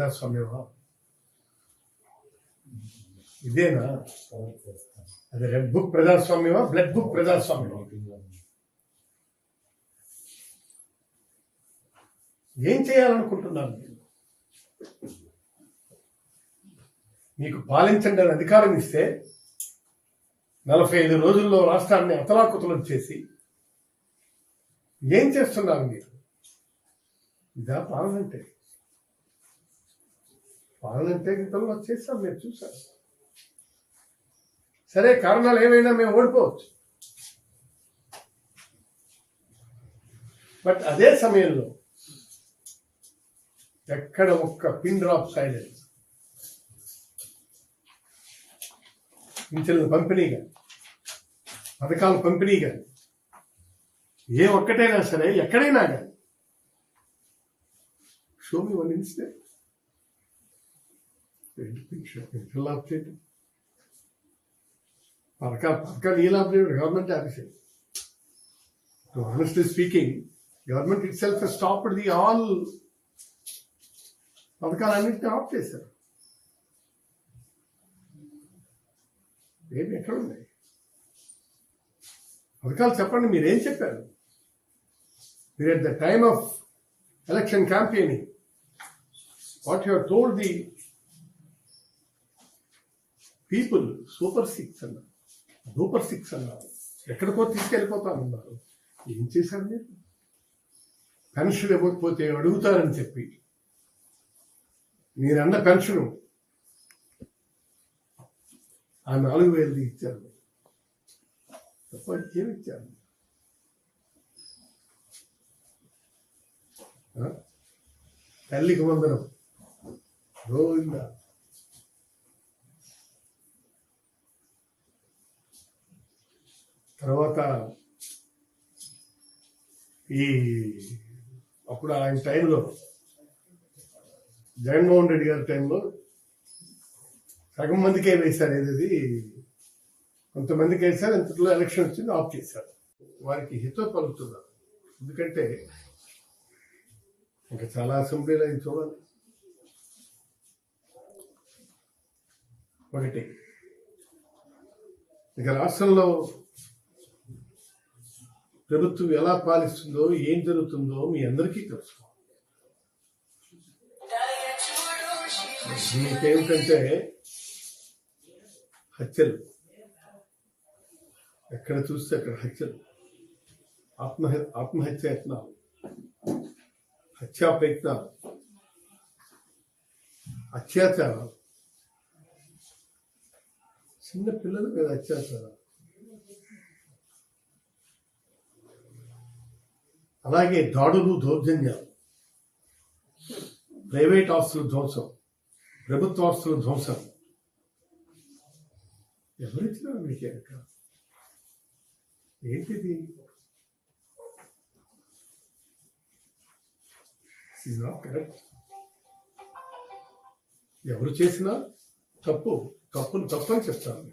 ప్రజాస్వామ్యమా? ఇదేనా? అది red book ప్రజాస్వామ్యమా, blood book ప్రజాస్వామ్యమా? ఏం చేయాలనుకుంటున్నారు మీరు? మీకు పాలించండి అని అధికారం ఇస్తే 45 రోజుల్లో రాష్ట్రాన్ని అతలాకుతలం చేసి ఏం చేస్తున్నారు మీరు? ఇదా పాలనంటే? పాలనంటే ఇంతలో చేస్తాం, మేము చూసాం. సరే, కారణాలు ఏమైనా మేము ఓడిపోవచ్చు. బట్ అదే సమయంలో ఎక్కడ ఒక్క పిన్ డ్రాప్ సైలెన్స్, పింఛన్ల పంపిణీ కానీ, పథకాల పంపిణీ కానీ, ఏ ఒక్కటైనా సరే ఎక్కడైనా కానీ show me one incident. Pension లాభ చేయడం, పథకాలు ఈ లాభ చేయడం గవర్నమెంట్ ఆఫీసే. Honestly speaking, government itself has stopped the all పథకాలన్నింటినీ ఆఫ్ చేశారు. ఏమి ఎక్కడ ఉన్నాయి పథకాలు? చెప్పండి, మీరేం చెప్పారు? మీరు at the time of election campaigning, what you have told the people, super 6 అన్నారు, సూపర్ 6 అన్నారు, ఎక్కడికో తీసుకెళ్ళిపోతానన్నారు. ఏం చేశారు మీరు? పెన్షన్ ఇవ్వకపోతే అడుగుతారని చెప్పి మీరన్న పెన్షను ఆ 4,000 ఇచ్చారు తప్ప ఏమి ఇచ్చారు? తల్లికి వందనం గోవింద. తర్వాత అప్పుడు ఆయన టైంలో, జగన్మోహన్ రెడ్డి గారి టైంలో సగం మందికే వేశారు. ఏది కొంతమందికి వేశారు, ఇంతలో ఎలక్షన్ వచ్చింది, ఆఫ్ చేశారు. వారికి హితో పలుకుతున్నారు. ఎందుకంటే ఇంకా చాలా అసెంబ్లీలో ఇది చూడాలి. ఒకటి, ఇక రాష్ట్రంలో ప్రభుత్వం ఎలా పాలిస్తుందో, ఏం జరుగుతుందో మీ అందరికీ తెలుసు. మీకేమిటంటే హత్యలు, ఎక్కడ చూస్తే అక్కడ హత్యలు, ఆత్మహత్య యత్నాలు, హత్యా ప్రయత్నాలు, అత్యాచారాలు, చిన్న పిల్లల మీద అత్యాచారాలు, అలాగే దాడులు, దౌర్జన్యాలు, ప్రైవేట్ ఆస్తుల ధ్వంసం, ప్రభుత్వ ఆస్తుల ధ్వంసం. ఎవరిచ్చినా మీకే ఏంటిది? Is not correct. ఎవరు చేసినా తప్పుని తప్పని చెప్తాను.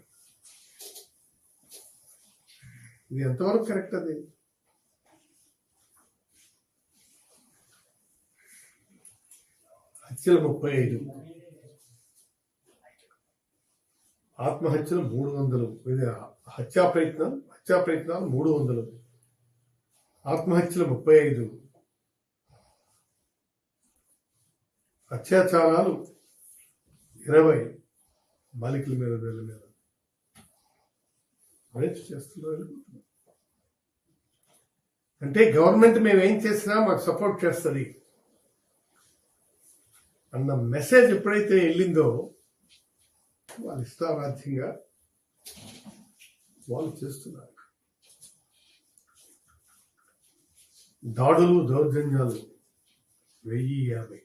ఇది ఎంతవరకు కరెక్ట్? అది హత్యలు 35, ఆత్మహత్యలు 300, హత్యా ప్రయత్నాలు 300, ఆత్మహత్యలు 35, అత్యాచారాలు 20, బాలికల మీద వీళ్ళ మీద అరెస్ట్ చేస్తున్నారు. అంటే గవర్నమెంట్ మేమేం చేసినా మాకు సపోర్ట్ చేస్తుంది అన్న మెసేజ్ ఎప్పుడైతే వెళ్ళిందో, వాళ్ళు ఇష్టారాజ్యంగా వాళ్ళు చేస్తున్నారు. దాడులు, దౌర్జన్యాలు 1050,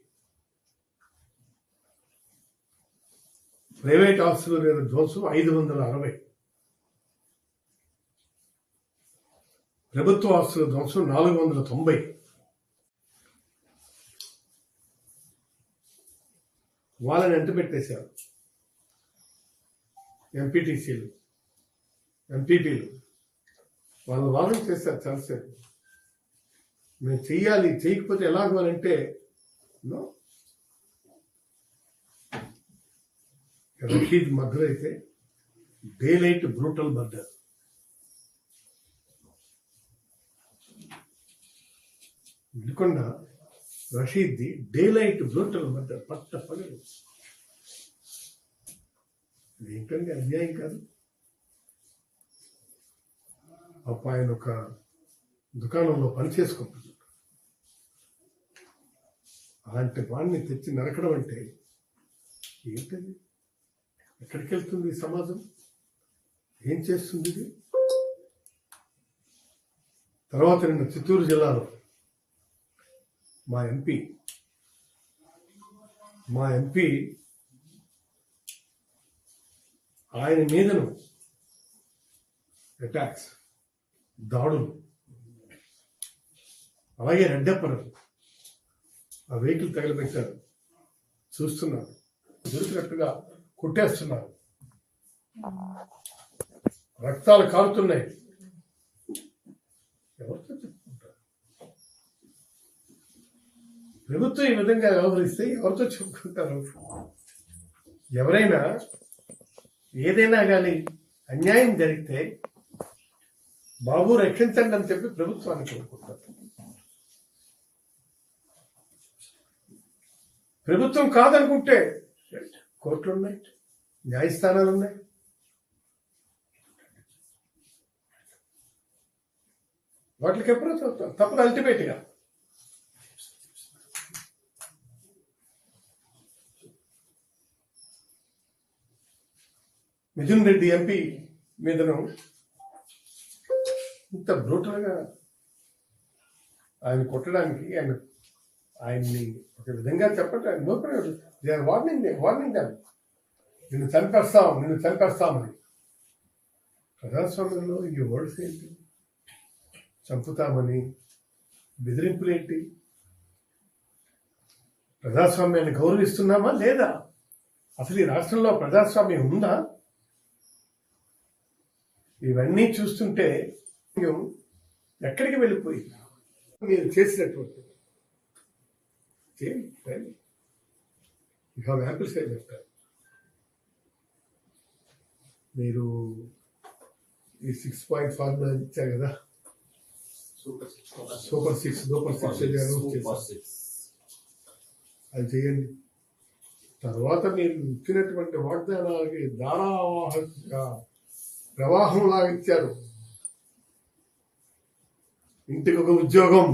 ప్రైవేట్ ఆస్తుల మీద ధ్వంసం 560, ప్రభుత్వ ఆస్తుల ధ్వంసం 490. వాళ్ళని ఎంట పెట్టేశారు. ఎంపీటీసీలు, ఎంపీపీలు వాళ్ళు వాదన చేశారు చాలాసేపు. మేము చెయ్యాలి, చేయకపోతే ఎలాగో అని అంటే రషీద్ మర్డర్ అయితే day light brutal murder. Vinukonda రషీద్ది డే లైట్ బ్రూటల్ మర్డర్, పట్ట పగలు. ఏంటంటే అన్యాయం కాదు. ఆయన ఒక దుకాణంలో పని చేసుకుంటున్నాడు. అలాంటి వాడిని తెచ్చి నరకడం అంటే ఏంటది? ఎక్కడికి వెళ్తుంది ఈ సమాజం? ఏం చేస్తుంది ఇది? తర్వాత నిన్న చిత్తూరు జిల్లాలో మా ఎంపీ ఆయన మీదను అటాక్స్, దాడులు, అలాగే రెడ్డప్పరు ఆ వెహికల్ తగలబెట్టారు. చూస్తున్నారు, దొరికినట్టుగా కొట్టేస్తున్నారు, రక్తాలు కారుతున్నాయి. ఎవరితో చెప్పుకుంటారు? ప్రభుత్వం ఈ విధంగా వ్యవహరిస్తే ఎవరితో చెప్పుకుంటారు? ఎవరైనా ఏదైనా కానీ అన్యాయం జరిగితే బాబు రక్షించండి అని చెప్పి ప్రభుత్వాన్ని కోరుకుంటారు. ప్రభుత్వం కాదనుకుంటే కోర్టులు ఉన్నాయి, న్యాయస్థానాలు ఉన్నాయి. వాటికి ఎప్పుడో తప్పదు అల్టిమేట్గా. మిథున్ రెడ్డి ఎంపీ మీదను ఇంత బ్రూటల్గా ఆయన కొట్టడానికి, ఆయన్ని ఒక విధంగా చెప్పట్లేదు. వార్నింగ్ దాన్ని నిన్ను చంపేస్తామని. ప్రజాస్వామ్యంలో ఈ వర్డ్స్ ఏంటి? చంపుతామని, బెదిరింపులేంటి? ప్రజాస్వామ్యాన్ని గౌరవిస్తున్నామా లేదా? అసలు ఈ రాష్ట్రంలో ప్రజాస్వామ్యం ఉందా? ఇవన్నీ చూస్తుంటే ఎక్కడికి వెళ్ళిపోయింది? మీరు చేసినటువంటి యాంపుల్ సైజ్ చెప్తారు. మీరు ఈ 6 పాయింట్ ఫార్ములా ఇచ్చారు కదా, సూపర్ సిక్స్ అది చేయండి. తర్వాత మీరు ఇచ్చినటువంటి వాగ్దానాలకి ధారావాహిక ప్రవాహంలాగా ఇచ్చారు. ఇంటికి ఒక ఉద్యోగం,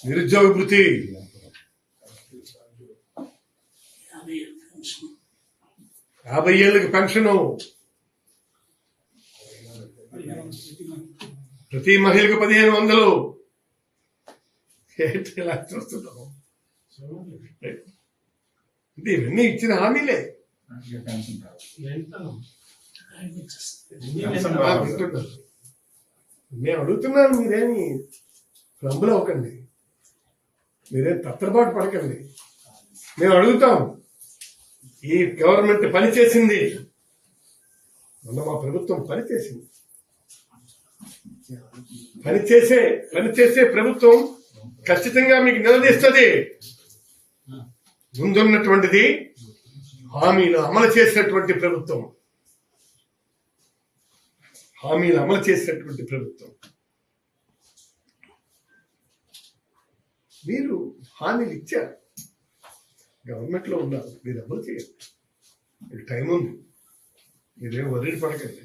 నిరుద్యోగ భృతి, 50 ఏళ్ళకి పెన్షను, ప్రతి మహిళకు 1500. ఇలా చూస్తున్నాం. అంటే ఇవన్నీ ఇచ్చిన హామీలే. నేను అడుగుతున్నాను, మీరేమి ఫ్లంబులు అవ్వకండి, మీరేం తత్తరపాటు పడకండి. మేము అడుగుతాం. ఈ గవర్నమెంట్ పనిచేసింది, మొన్న మా ప్రభుత్వం పనిచేసింది. పనిచేసే ప్రభుత్వం ఖచ్చితంగా మీకు నిలదీస్తుంది. ముందున్నటువంటిది హామీలు అమలు చేసినటువంటి ప్రభుత్వం, మీరు హామీలు ఇచ్చారు, గవర్నమెంట్ లో ఉన్నారు, మీరు అమలు చేయండి. మీకు టైం ఉంది, మీరేం వదిలి పడకండి.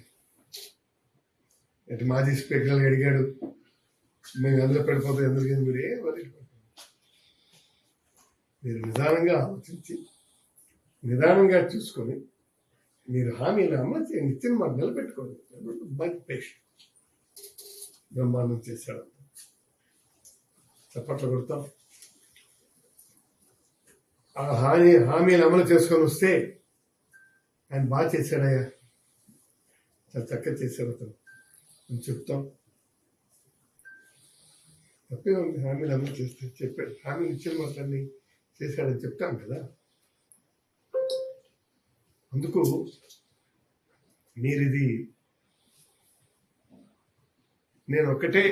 మాజీ స్పీకర్ అడిగాడు, మేము ఎందులో పడిపోతాం, ఎందుకు మీరు ఏం వదిలి పడకండి. మీరు నిదానంగా ఆలోచించి, నిదానంగా చూసుకొని మీరు హామీలు అమలు చేయండి. ఇచ్చిన మాకు నిలబెట్టుకోండి. మంచి పేషెంట్ బ్రహ్మాండం చేశాడు. చప్పట్లు కొడతాం. ఆ హామీలు అమలు చేసుకొని వస్తే ఆయన బాగా చేశాడయ్యా, చాలా చక్కగా చేశాడు అతను అని చెప్తాం. తప్పే ఉంది హామీలు అమలు చేస్తే. చెప్పాడు, హామీలు ఇచ్చిన మాటలన్నీ చేశాడని చెప్తాం కదా. అందుకు మీరిది నేను ఒక్కటే